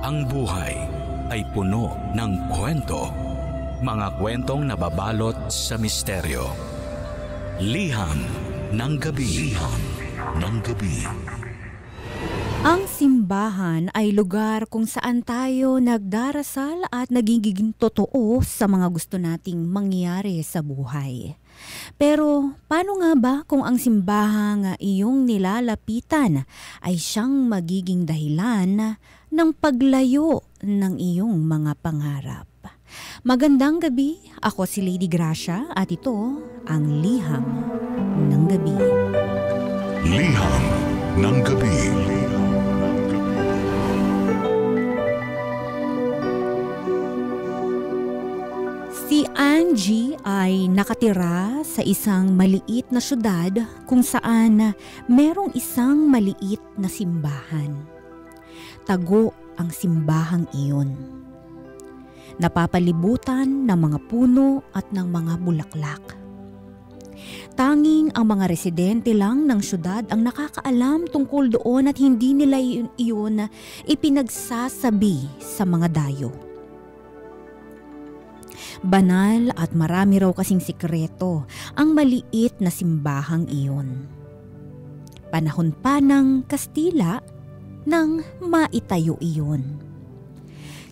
Ang buhay ay puno ng kwento. Mga kwentong nababalot sa misteryo. Liham ng gabi. Liham ng gabi. Ang simbahan ay lugar kung saan tayo nagdarasal at nagiging totoo sa mga gusto nating mangyari sa buhay. Pero paano nga ba kung ang simbahang iyong nilalapitan ay siyang magiging dahilan ng paglayo ng iyong mga pangarap? Magandang gabi, ako si Lady Gracia at ito ang Liham ng Gabi. Liham ng gabi. Si Angie ay nakatira sa isang maliit na syudad kung saan merong isang maliit na simbahan. Tago ang simbahang iyon. Napapalibutan ng mga puno at ng mga bulaklak. Tanging ang mga residente lang ng syudad ang nakakaalam tungkol doon at hindi nila iyon ipinagsasabi sa mga dayo. Banal at marami raw kasing sikreto ang maliit na simbahang iyon. Panahon pa ng Kastila nang maitayo iyon.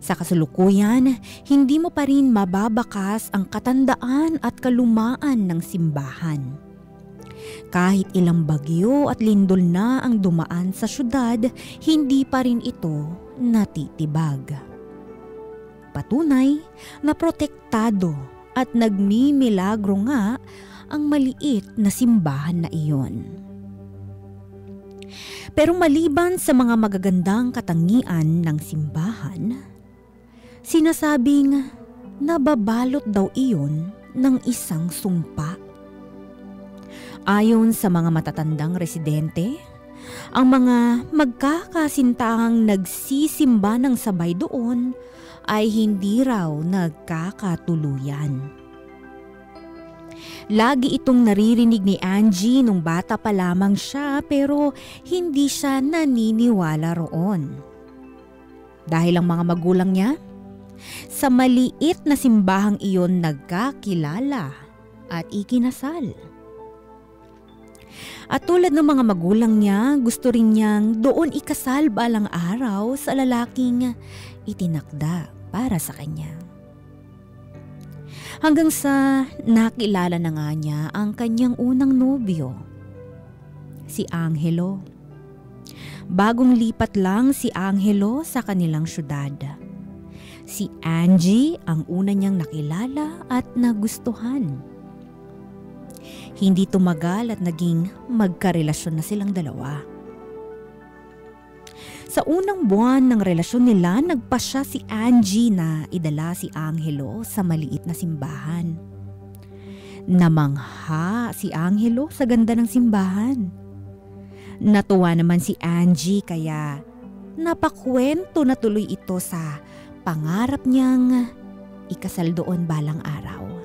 Sa kasulukuyan, hindi mo pa rin mababakas ang katandaan at kalumaan ng simbahan. Kahit ilang bagyo at lindol na ang dumaan sa syudad, hindi pa rin ito natitibag. Patunay na protektado at nagmimilagro nga ang maliit na simbahan na iyon. Pero maliban sa mga magagandang katangian ng simbahan, sinasabing nababalot daw iyon ng isang sumpa. Ayon sa mga matatandang residente, ang mga magkakasintahang nagsisimba ng sabay doon ay hindi raw nagkakatuluyan. Lagi itong naririnig ni Angie nung bata pa lamang siya pero hindi siya naniniwala roon. Dahil ang mga magulang niya, sa maliit na simbahang iyon nagkakilala at ikinasal. At tulad ng mga magulang niya, gusto rin niyang doon ikasal balang araw sa lalaking itinakda para sa kanya. Hanggang sa nakilala na nga niya ang kanyang unang nobyo, si Angelo. Bagong lipat lang si Angelo sa kanilang syudad. Si Angie ang una niyang nakilala at nagustuhan. Hindi tumagal at naging magkarelasyon na silang dalawa. Sa unang buwan ng relasyon nila, nagpasya si Angie na idala si Angelo sa maliit na simbahan. Namangha si Angelo sa ganda ng simbahan. Natuwa naman si Angie kaya napakwento na tuloy ito sa pangarap niyang ikasal doon balang araw.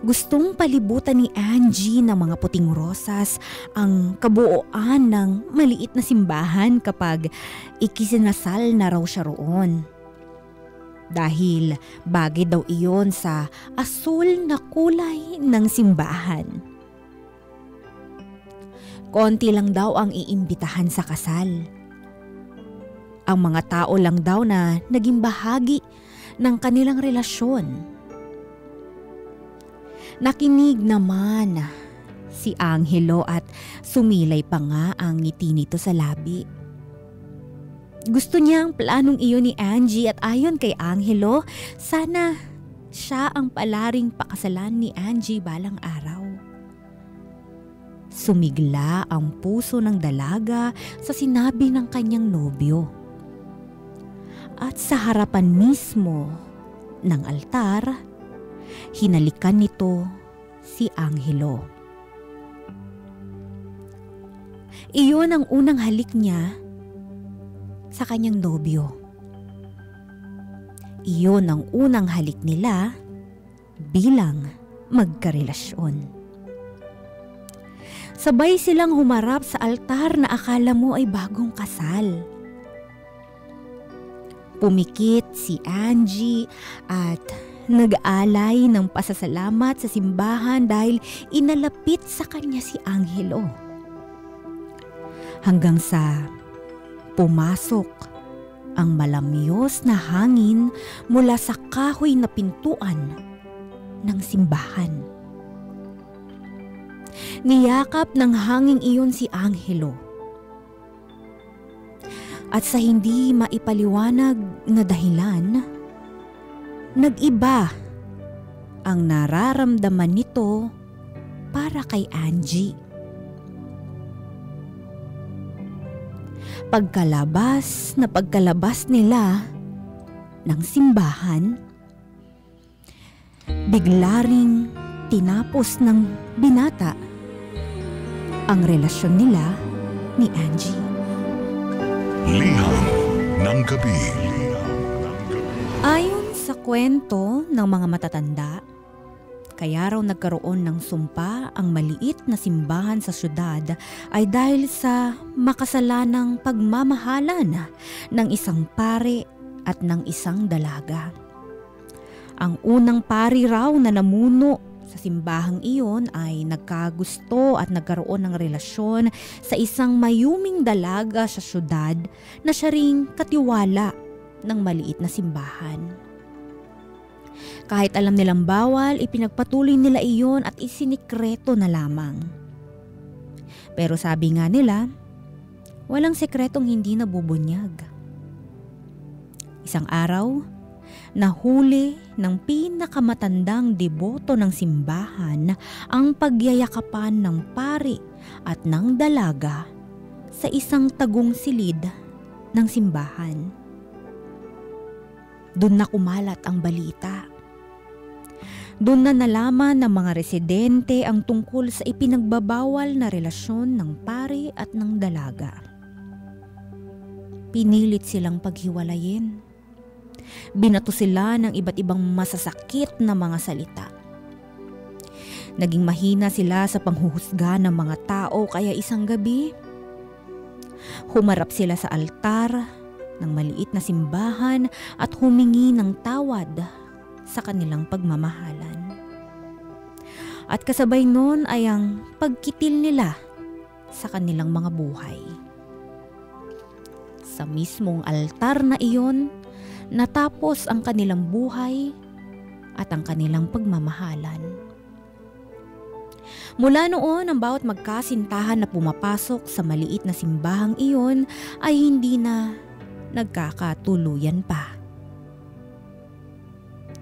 Gustong palibutan ni Angie ng mga puting rosas ang kabuuan ng maliit na simbahan kapag ikisinasal na raw siya roon. Dahil bagay daw iyon sa asul na kulay ng simbahan. Konti lang daw ang iimbitahan sa kasal. Ang mga tao lang daw na naging bahagi ng kanilang relasyon. Nakinig naman si Angelo at sumilay pa nga ang ngiti nito sa labi. Gusto niya ang planong iyon ni Angie at ayon kay Angelo, sana siya ang palaring pakasalan ni Angie balang araw. Sumigla ang puso ng dalaga sa sinabi ng kanyang nobyo. At sa harapan mismo ng altar, hinalikan nito si Angelo. Iyon ang unang halik niya sa kanyang nobyo. Iyon ang unang halik nila bilang magkarelasyon. Sabay silang humarap sa altar na akala mo ay bagong kasal. Pumikit si Angie at nag-alay ng pasasalamat sa simbahan dahil inalapit sa kanya si Angelo. Hanggang sa pumasok ang malamyos na hangin mula sa kahoy na pintuan ng simbahan. Niyakap ng hangin iyon si Angelo. At sa hindi maipaliwanag na dahilan, nag-iba ang nararamdaman nito para kay Angie. Pagkalabas nila ng simbahan, bigla ring tinapos ng binata ang relasyon nila ni Angie. Liham ng gabi. Ayon sa kwento ng mga matatanda, kaya raw nagkaroon ng sumpa ang maliit na simbahan sa syudad ay dahil sa makasalanang pagmamahalan ng isang pari at ng isang dalaga. Ang unang pari raw na namuno sa simbahang iyon ay nagkagusto at nagkaroon ng relasyon sa isang mayuming dalaga sa syudad na siya ring katiwala ng maliit na simbahan. Kahit alam nilang bawal, ipinagpatuloy nila iyon at isinikreto na lamang. Pero sabi nga nila, walang sekretong hindi nabubunyag. Isang araw, nahuli ng pinakamatandang deboto ng simbahan ang pagyayakapan ng pari at ng dalaga sa isang tagong silid ng simbahan. Doon na kumalat ang balita. Doon na nalaman ng mga residente ang tungkol sa ipinagbabawal na relasyon ng pari at ng dalaga. Pinilit silang paghiwalayin. Binato sila ng iba't ibang masasakit na mga salita. Naging mahina sila sa panghuhusga ng mga tao kaya isang gabi, humarap sila sa altar ng maliit na simbahan at humingi ng tawad sa kanilang pagmamahalan. At kasabay nun ay ang pagkitil nila sa kanilang mga buhay. Sa mismong altar na iyon, natapos ang kanilang buhay at ang kanilang pagmamahalan. Mula noon, ang bawat magkasintahan na pumapasok sa maliit na simbahang iyon ay hindi na nagkakatuluyan pa.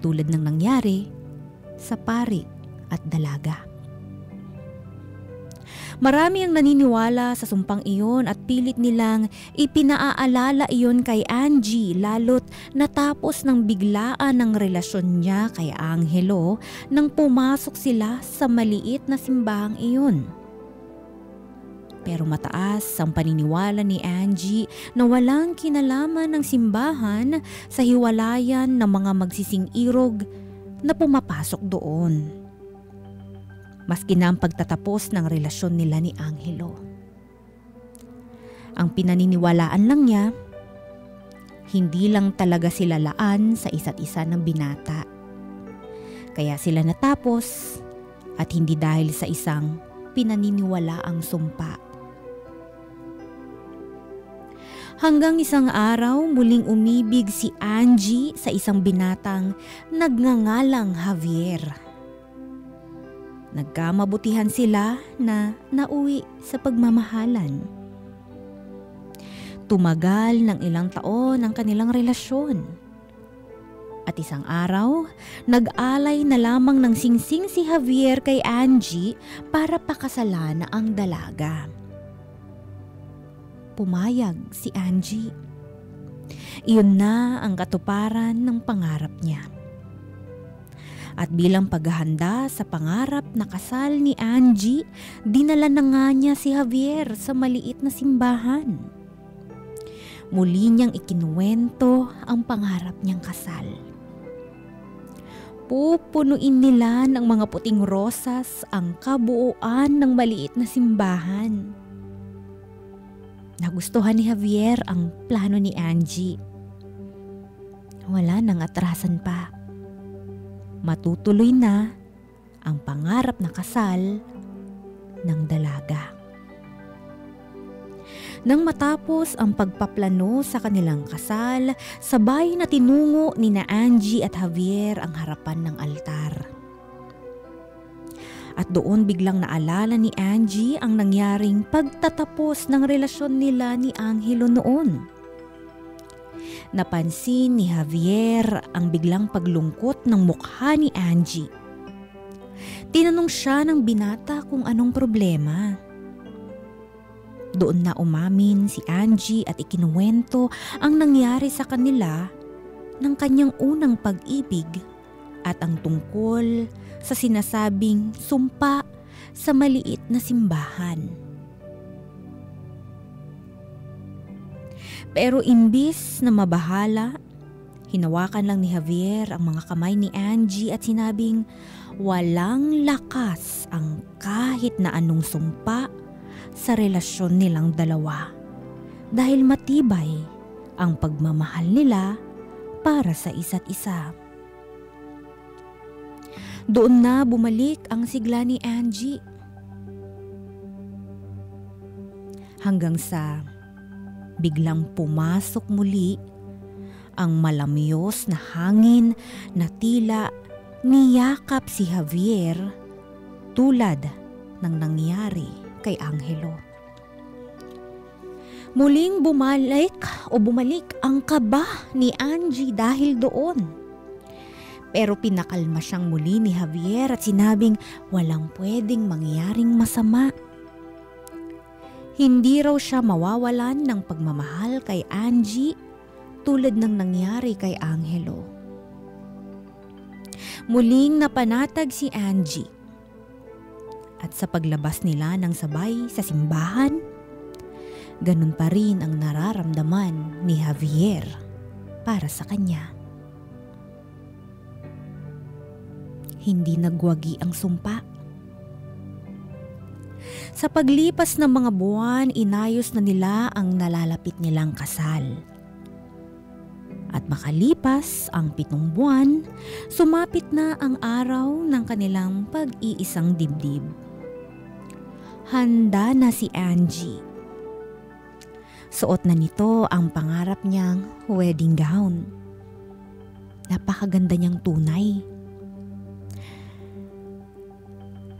Tulad ng nangyari sa pari at dalaga. Marami ang naniniwala sa sumpang iyon at pilit nilang ipinaaalala iyon kay Angie lalo't natapos ng biglaan ng relasyon niya kay Angelo nang pumasok sila sa maliit na simbahang iyon. Pero mataas ang paniniwala ni Angie na walang kinalaman ng simbahan sa hiwalayan ng mga magsising-irog na pumapasok doon. Maski na ang pagtatapos ng relasyon nila ni Angelo. Ang pinaniniwalaan lang niya, hindi lang talaga sila laan sa isa't isa ng binata. Kaya sila natapos at hindi dahil sa isang pinaniniwalaang sumpa. Hanggang isang araw muling umibig si Angie sa isang binatang nagngangalang Javier. Nagkamabutihan sila na nauwi sa pagmamahalan. Tumagal ng ilang taon ang kanilang relasyon. At isang araw, nag-alay na lamang ng singsing si Javier kay Angie para pakasalan ang dalaga. Pumayag si Angie. Iyon na ang katuparan ng pangarap niya. At bilang paghahanda sa pangarap na kasal ni Angie, dinala na nga niya si Javier sa maliit na simbahan. Muli niyang ikinuwento ang pangarap niyang kasal. Pupunuin nila ng mga puting rosas ang kabuuan ng maliit na simbahan. Nagustuhan ni Javier ang plano ni Angie. wala nang atrasan pa. Matutuloy na ang pangarap na kasal ng dalaga. Nang matapos ang pagpaplano sa kanilang kasal, sabay na tinungo ni na Angie at Javier ang harapan ng altar. At doon biglang naalala ni Angie ang nangyaring pagtatapos ng relasyon nila ni Angelo noon. Napansin ni Javier ang biglang paglungkot ng mukha ni Angie. Tinanong siya ng binata kung anong problema. Doon na umamin si Angie at ikinuwento ang nangyari sa kanila ng kanyang unang pag-ibig at ang tungkol sa sinasabing sumpa sa maliit na simbahan. Pero imbis na mabahala, hinawakan lang ni Javier ang mga kamay ni Angie at sinabing walang lakas ang kahit na anong sumpa sa relasyon nilang dalawa dahil matibay ang pagmamahal nila para sa isa't isa. Doon na bumalik ang sigla ni Angie. Hanggang sa biglang pumasok muli ang malamyos na hangin na tila niyakap si Javier tulad ng nangyari kay Angelo. Muling bumalik ang kaba ni Angie dahil doon. Pero pinakalma siyang muli ni Javier at sinabing walang pwedeng mangyaring masama. Hindi raw siya mawawalan ng pagmamahal kay Angie tulad ng nangyari kay Angelo. Muling napanatag si Angie. At sa paglabas nila ng sabay sa simbahan, ganun pa rin ang nararamdaman ni Javier para sa kanya. Hindi nagwagi ang sumpa. Sa paglipas ng mga buwan, inayos na nila ang nalalapit nilang kasal. At makalipas ang 7 buwan, sumapit na ang araw ng kanilang pag-iisang dibdib. Handa na si Angie. Suot na nito ang pangarap niyang wedding gown. Napakaganda niyang tunay.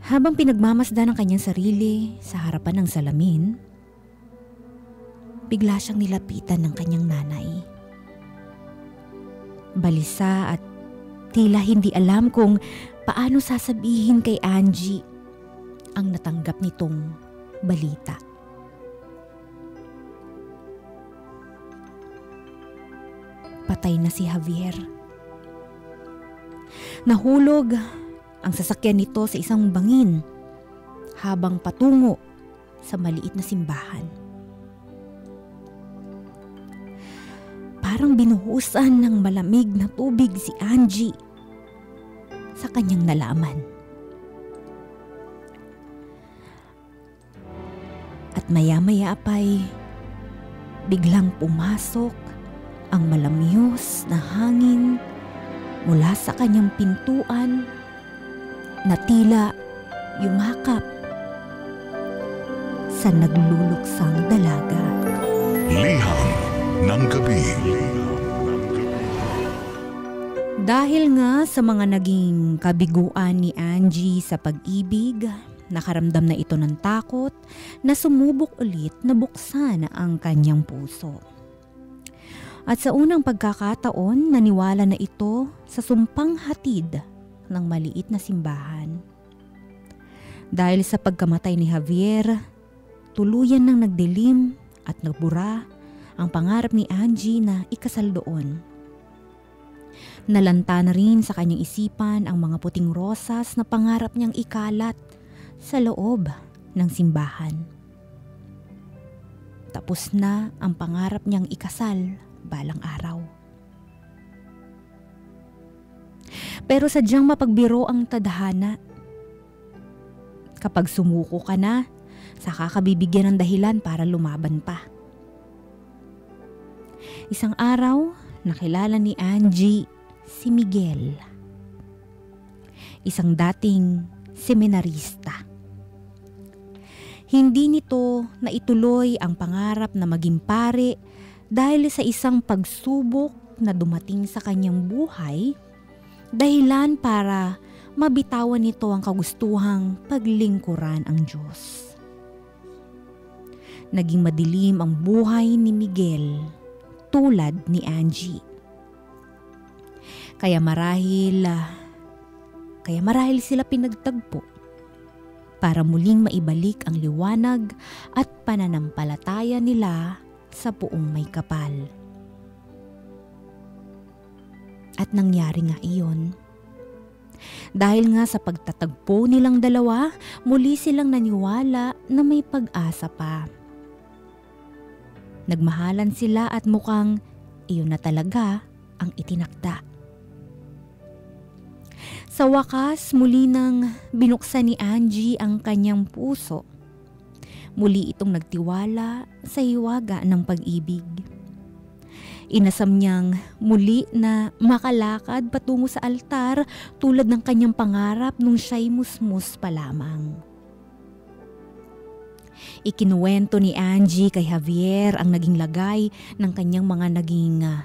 Habang pinagmamasdan ang kanyang sarili sa harapan ng salamin, bigla siyang nilapitan ng kanyang nanay. Balisa at tila hindi alam kung paano sasabihin kay Angie ang natanggap nitong balita. Patay na si Javier. Nahulog ang sasakyan nito sa isang bangin habang patungo sa maliit na simbahan. Parang binuhusan ng malamig na tubig si Angie sa kanyang nalaman. At maya-maya pa'y biglang pumasok ang malamyos na hangin mula sa kanyang pintuan na tila yumakap sa nagluluksang dalaga. Liham ng gabi. Dahil nga sa mga naging kabiguan ni Angie sa pag-ibig, nakaramdam na ito ng takot na sumubok ulit na buksan ang kanyang puso. At sa unang pagkakataon, naniwala na ito sa sumpang hatid ng maliit na simbahan. Dahil sa pagkamatay ni Javier, tuluyan nang nagdilim at nagbura ang pangarap ni Angie na ikasal doon. Nalanta na rin sa kanyang isipan ang mga puting rosas na pangarap niyang ikalat sa loob ng simbahan. Tapos na ang pangarap niyang ikasal balang araw. Pero sadyang mapagbiro ang tadhana. Kapag sumuko ka na, saka ka bibigyan ng dahilan para lumaban pa. Isang araw, nakilala ni Angie si Miguel, isang dating seminarista. Hindi nito naituloy ang pangarap na maging pare dahil sa isang pagsubok na dumating sa kanyang buhay, dahilan para mabitawan nito ang kagustuhang paglingkuran ang Diyos. Naging madilim ang buhay ni Miguel tulad ni Angie. Kaya marahil sila pinagtagpo para muling maibalik ang liwanag at pananampalataya nila sa Poong May Kapal. At nangyari nga iyon. Dahil nga sa pagtatagpo nilang dalawa, muli silang naniwala na may pag-asa pa. Nagmahalan sila at mukhang iyon na talaga ang itinakda. Sa wakas, muli nang binuksan ni Angie ang kanyang puso. Muli itong nagtiwala sa hiwaga ng pag-ibig. Inasam niyang muli na makalakad patungo sa altar tulad ng kanyang pangarap nung siya'y musmus pa lamang. Ikinuwento ni Angie kay Javier ang naging lagay ng kanyang mga naging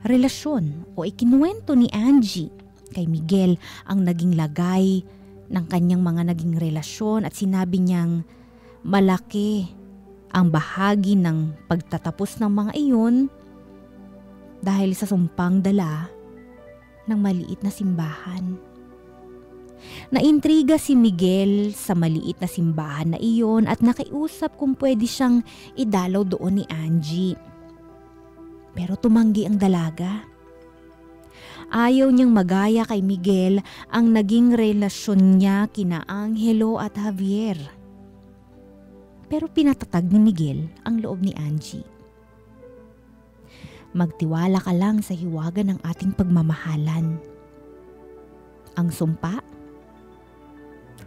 relasyon, o ikinuwento ni Angie kay Miguel ang naging lagay ng kanyang mga naging relasyon at sinabi niyang malaki ang bahagi ng pagtatapos ng mga iyon dahil sa sumpang dala ng maliit na simbahan. Naintriga si Miguel sa maliit na simbahan na iyon at nakiusap kung pwede siyang idalaw doon ni Angie. Pero tumanggi ang dalaga. Ayaw niyang magaya kay Miguel ang naging relasyon niya kina Angelo at Javier. Pero pinatatag ni Miguel ang loob ni Angie. Magtiwala ka lang sa hiwaga ng ating pagmamahalan. Ang sumpa,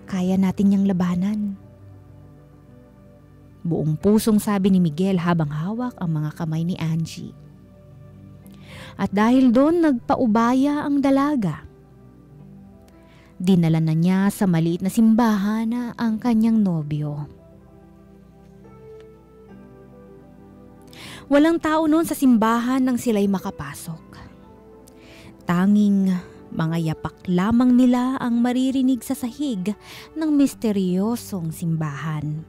kaya natin niyang labanan. Buong pusong sabi ni Miguel habang hawak ang mga kamay ni Angie. At dahil doon nagpaubaya ang dalaga. Dinala na niya sa maliit na simbahan ang kanyang nobyo. Walang tao noon sa simbahan nang sila'y makapasok. Tanging mga yapak lamang nila ang maririnig sa sahig ng misteryosong simbahan.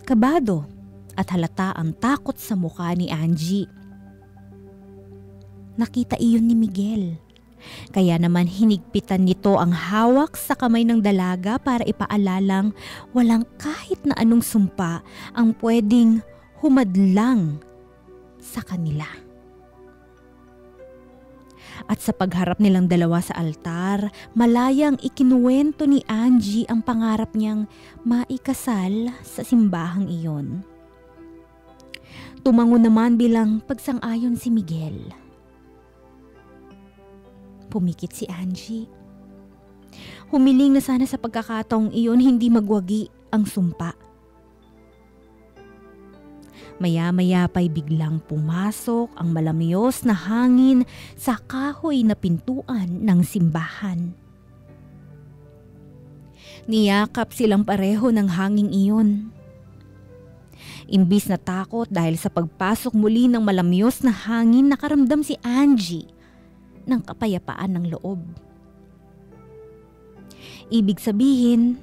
Kabado at halata ang takot sa mukha ni Angie. Nakita iyon ni Miguel. Kaya naman hinigpitan nito ang hawak sa kamay ng dalaga para ipaalalang walang kahit na anong sumpa ang pwedeng humadlang sa kanila. At sa pagharap nilang dalawa sa altar, malayang ikinuwento ni Angie ang pangarap niyang maikasal sa simbahang iyon. Tumango naman bilang pagsang-ayon si Miguel. Pumikit si Angie. Humiling na sana sa pagkakataong iyon hindi magwagi ang sumpa. Maya-maya pa'y biglang pumasok ang malamyos na hangin sa kahoy na pintuan ng simbahan. Niyakap silang pareho ng hanging iyon. Imbis na takot dahil sa pagpasok muli ng malamyos na hangin, nakaramdam si Angie ng kapayapaan ng loob. Ibig sabihin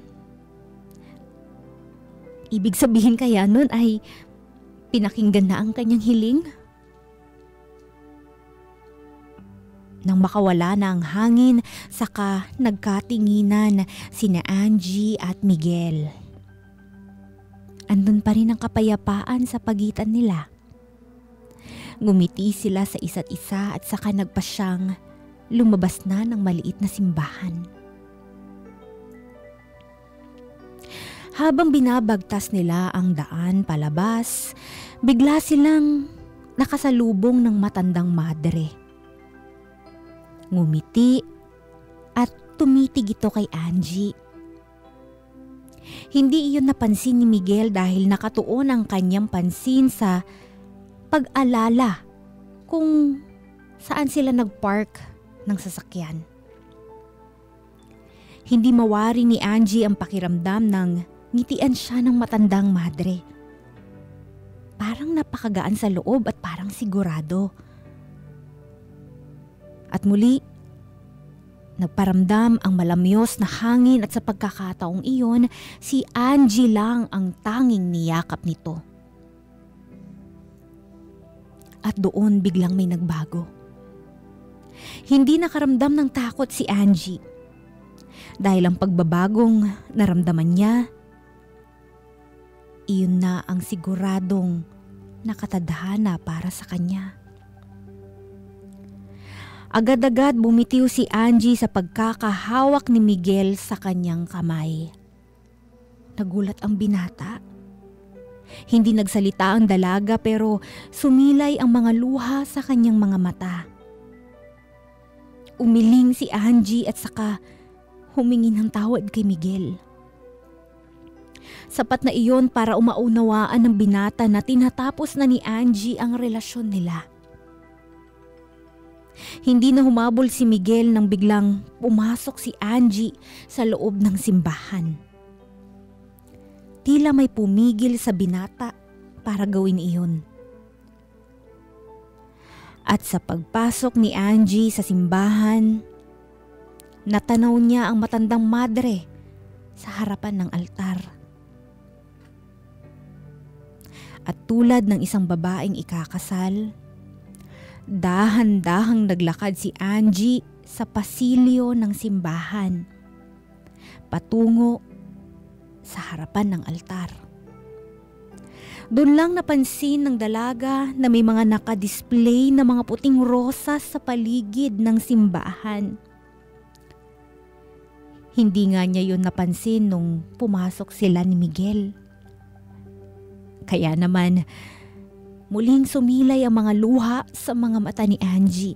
kaya nun ay pinakinggan na ang kanyang hiling? Nang makawala na ang hangin, saka nagkatinginan sina Angie at Miguel. Andun pa rin ang kapayapaan sa pagitan nila. Ngumiti sila sa isa't isa at saka nagpasyang lumabas na ng maliit na simbahan. Habang binabagtas nila ang daan palabas, bigla silang nakasalubong ng matandang madre. Ngumiti at tumitig ito kay Angie. Hindi iyon napansin ni Miguel dahil nakatuon ang kanyang pansin sa pag-alala kung saan sila nagpark ng sasakyan. Hindi mawari ni Angie ang pakiramdam ng ngitian siya ng matandang madre. Parang napakagaan sa loob at parang sigurado. At muli, nagparamdam ang malamyos na hangin at sa pagkakataong iyon, si Angie lang ang tanging niyakap nito. At doon biglang may nagbago. Hindi nakaramdam ng takot si Angie. Dahil ang pagbabagong naramdaman niya, iyon na ang siguradong nakatadhana para sa kanya. Agad-agad bumitiw si Angie sa pagkakahawak ni Miguel sa kanyang kamay. Nagulat ang binata. Hindi nagsalita ang dalaga pero sumilay ang mga luha sa kanyang mga mata. Umiling si Angie at saka humingi ng tawad kay Miguel. Sapat na iyon para umaunawaan ng binata na tinatapos na ni Angie ang relasyon nila. Hindi na humabol si Miguel nang biglang pumasok si Angie sa loob ng simbahan. Tila may pumigil sa binata para gawin iyon. At sa pagpasok ni Angie sa simbahan, natanaw niya ang matandang madre sa harapan ng altar. At tulad ng isang babaeng ikakasal, dahan-dahang naglakad si Angie sa pasilyo ng simbahan, patungo sa harapan ng altar. Doon lang napansin ng dalaga na may mga nakadisplay na mga puting rosas sa paligid ng simbahan. Hindi nga niya yun napansin nung pumasok sila ni Miguel. Kaya naman, muling sumilay ang mga luha sa mga mata ni Angie.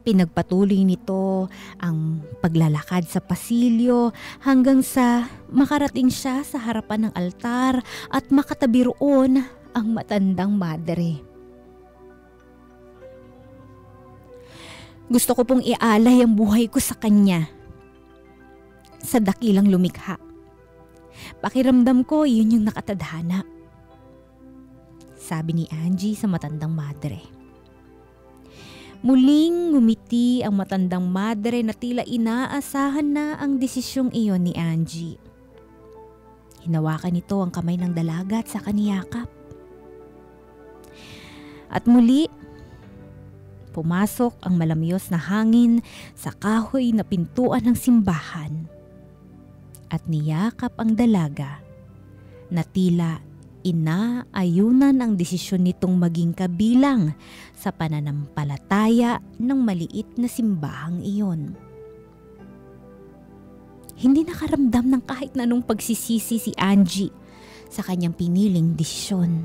Pinagpatuloy nito ang paglalakad sa pasilyo hanggang sa makarating siya sa harapan ng altar at makatabi roon ang matandang madre. Gusto ko pong ialay ang buhay ko sa kanya, sa dakilang lumikha. Pakiramdam ko yun yung nakatadhana, sabi ni Angie sa matandang madre. Muling ngumiti ang matandang madre na tila inaasahan na ang desisyong iyon ni Angie. Hinawakan nito ang kamay ng dalaga at saka niyakap. At muli, pumasok ang malamyos na hangin sa kahoy na pintuan ng simbahan at niyakap ang dalaga na tila inaayunan ang desisyon nitong maging kabilang sa pananampalataya ng maliit na simbahang iyon. Hindi nakaramdam ng kahit na anong pagsisisi si Angie sa kanyang piniling desisyon.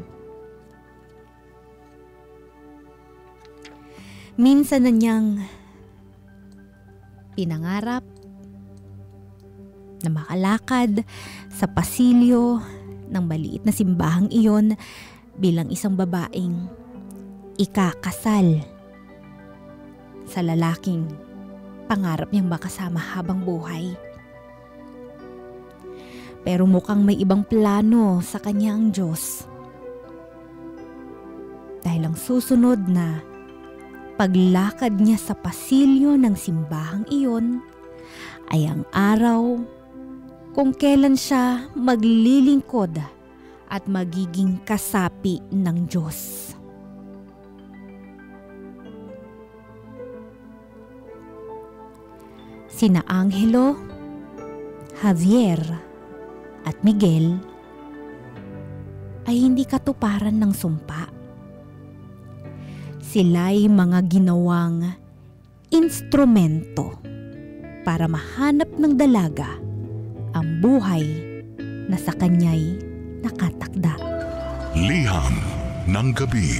Minsan na niyang pinangarap na makalakad sa pasilyo ng maliit na simbahang iyon bilang isang babaeng ikakasal sa lalaking pangarap niyang makasama habang buhay. Pero mukhang may ibang plano sa kanya ang Diyos. Dahil ang susunod na paglakad niya sa pasilyo ng simbahang iyon ay ang araw kung kailan siya maglilingkod at magiging kasapi ng Diyos. Sina Angelo, Javier at Miguel ay hindi katuparan ng sumpa. Sila'y mga ginawang instrumento para mahanap ng dalaga ang buhay na sa kanya'y nakatakda. Liham ng gabi.